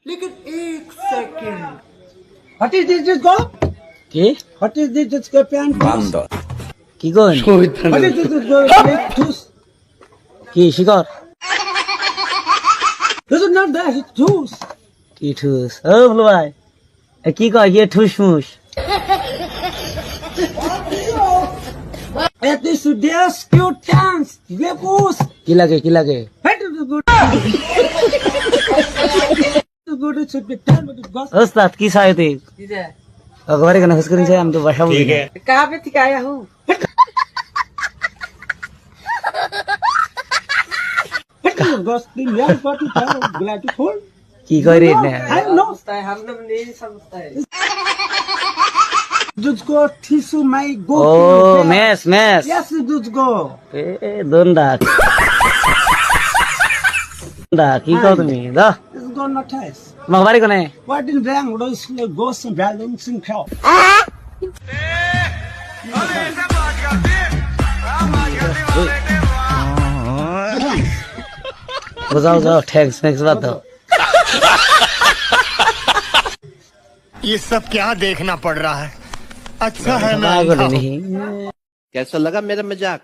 लेकिन एक second What is this go? কি What is this go pant? বান্দর কি coin What is this go like juice? কি শিকর This is not that, it's juice. কি ঠুস ও বলো ভাই এ কি কয় কি ঠুস মুস At this today's cute chance. Lepus. কি লাগে কি লাগে What is the good? The good it should be done with the gospel. ওস্তাদ কি চাইতে একবারে কেন হুস করিন আমি তো বাসা বলি না। कहाँ पे थी आया हूँ What is the gospel? Yeah, what is that? Glad to hold. কি কয় রে না I don't know. समझता है हम लोग नहीं समझता है Just go tissue my go. ও মেস মেস Yes, just go. এ দন্দা দা কি কও তুমি দা It's go not taste. তোমার বাড়ি কোনে What in wrong? What is the ghost and balancing cow? বুঝাও যাও ট্যাক্স ম্যাক্স বাদ দাও ये सब क्या देखना पड़ रहा है अच्छा है मैं পাগল अंधा हूं। नहीं कैसा लगा मेरा मजाक